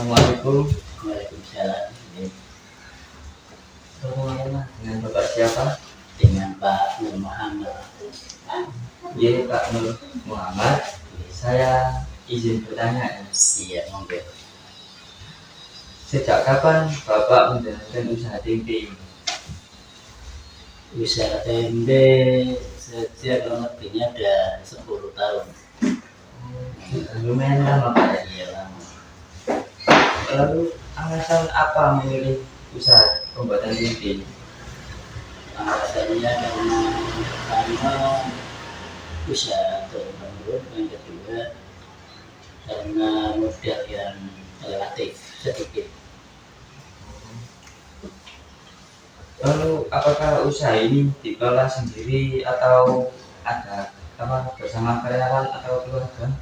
Assalamualaikum. Waalaikumsalam. Dengan Bapak siapa? Dengan Pak Nur Muhammad. Pak Nur Muhammad. Saya izin bertanya. Iya, monggo. Sejak kapan Bapak menjalankan usaha tempe ini? Usaha tempe sejak lebihnya ada 10 tahun. Lumayan lama Pak ya? Iya, lama. Lalu alasan apa memilih usaha pembuatan tempe ini? Alasannya karena usaha turun-temurun, yang kedua karena modal yang relatif sedikit. Lalu apakah usaha ini dikelola sendiri atau ada bersama karyawan atau keluarga?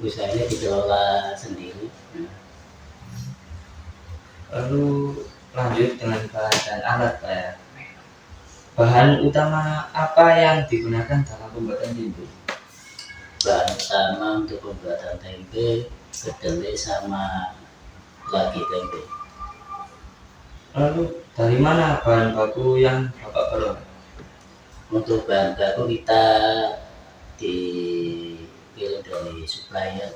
Usahanya dikelola sendiri. Lalu lanjut dengan bahan dan alat Pak ya. Bahan utama apa yang digunakan dalam pembuatan tempe? Bahan utama untuk pembuatan tempe kedelai sama lagi tempe. Lalu dari mana bahan baku yang Bapak peroleh? Untuk bahan baku kita dipilih dari supplier.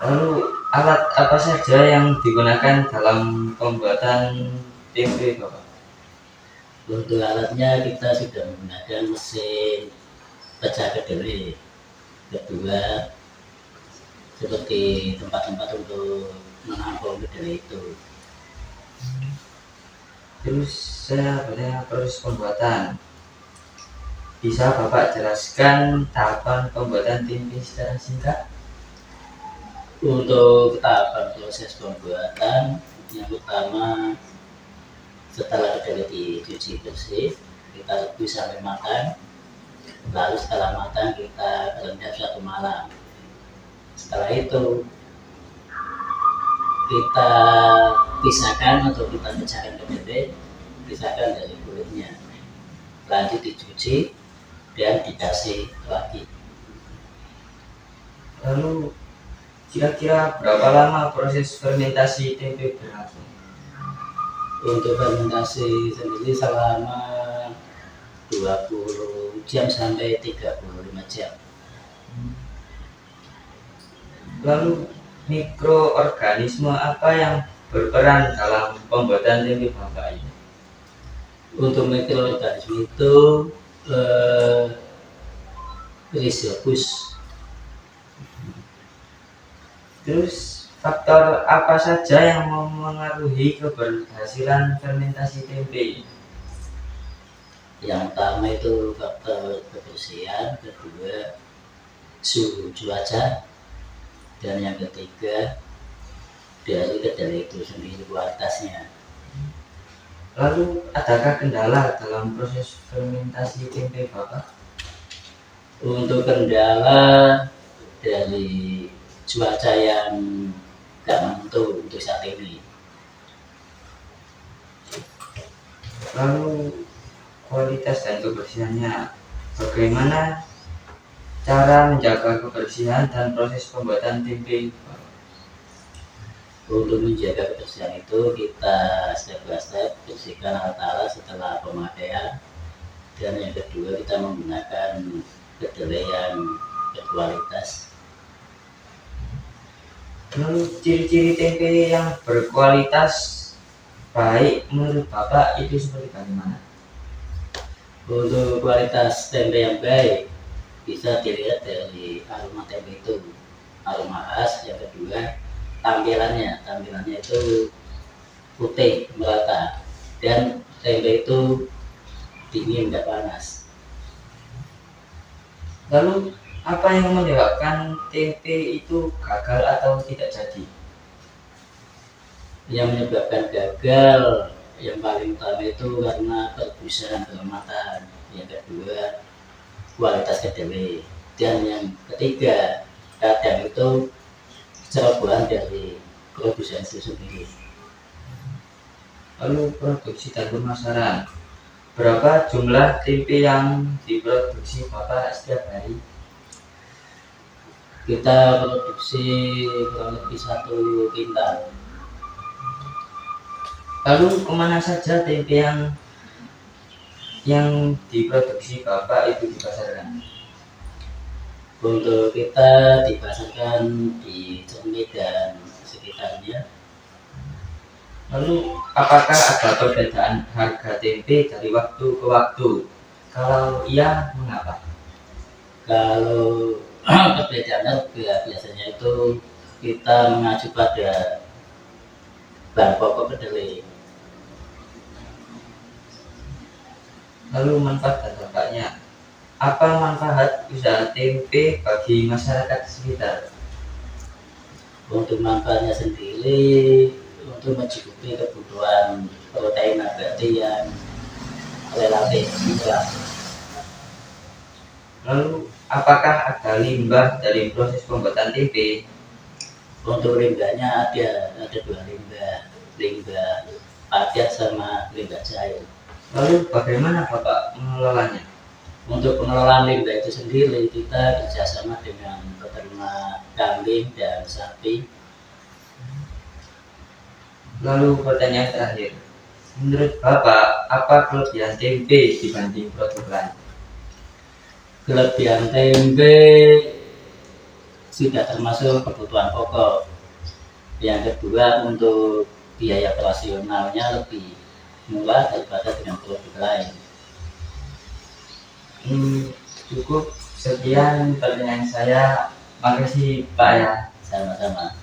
Lalu alat apa saja yang digunakan dalam pembuatan tempe Bapak? Untuk alatnya kita sudah menggunakan mesin pecah kedelai. Kedua, seperti tempat-tempat untuk menampung kedelai itu. Terus saya bertanya proses pembuatan. Bisa Bapak jelaskan tahapan pembuatan tempe secara singkat? Untuk tahapan proses pembuatan, yang utama setelah kedelai dicuci bersih, kita rebus sampai matang. Lalu setelah matang kita rendam 1 malam. Setelah itu kita pisahkan atau kita pecahkan kedelai, pisahkan dari kulitnya. Lanjut dicuci dan dikasih lagi. Lalu kira-kira berapa lama proses fermentasi tempe berlangsung? Untuk fermentasi sendiri selama 20 jam sampai 35 jam. Lalu mikroorganisme apa yang berperan dalam pembuatan tempe Bapak ini? Untuk mikroorganisme itu Rhizopus. Terus faktor apa saja yang memengaruhi keberhasilan fermentasi tempe? Yang pertama itu faktor kebersihan, kedua suhu cuaca, dan yang ketiga dari kedelai itu sendiri kualitasnya. Lalu adakah kendala dalam proses fermentasi tempe Bapak? Untuk kendala dari cuaca yang gak menentu untuk saat ini. Lalu kualitas dan kebersihannya, bagaimana cara menjaga kebersihan dan proses pembuatan tempe? Untuk menjaga kebersihan itu kita step by step bersihkan alat-alat setelah pemakaian, dan yang kedua kita menggunakan kedelai yang berkualitas. Lalu ciri-ciri tempe yang berkualitas baik menurut Bapak itu seperti bagaimana? Untuk kualitas tempe yang baik bisa dilihat dari aroma tempe itu, aroma khas. Yang kedua tampilannya itu putih merata, dan tempe itu dingin nggak panas. Lalu apa yang menyebabkan tempe itu gagal atau tidak jadi? Yang menyebabkan gagal yang paling utama itu karena perebusan belum matang, yang kedua kualitas kedelai, dan yang ketiga kadang itu cerobohan dari perebusan itu sendiri. Lalu produksi dan pemasaran, berapa jumlah tempe yang diproduksi Bapak setiap hari? Kita produksi kurang lebih 1 kintal. Lalu kemana saja tempe yang diproduksi Bapak itu dipasarkan? Untuk kita dipasarkan di Cermi dan sekitarnya. Lalu apakah ada perbedaan harga tempe dari waktu ke waktu? Kalau iya, mengapa? Kalau perbedaan harga biasanya itu kita mengacu pada bahan pokok kedelai. Lalu manfaat dan dampaknya. Apa manfaat usaha tempe bagi masyarakat sekitar? Untuk manfaatnya sendiri, untuk mencukupi kebutuhan protein nabati yang relatif murah. Lalu apakah ada limbah dari proses pembuatan tempe? Untuk limbahnya ada 2 limbah padat sama limbah cair. Lalu bagaimana Bapak mengelolanya? Untuk pengelolaan limbah itu sendiri kita kerjasama dengan peternak kambing dan sapi. Lalu pertanyaan terakhir, menurut Bapak apa kelebihan tempe dibanding produk lain? Kelebihan tempe sudah termasuk kebutuhan pokok. Yang kedua, untuk biaya operasionalnya lebih murah daripada dengan produk lain. Cukup sekian pertanyaan saya. Makasih Pak ya. Sama-sama.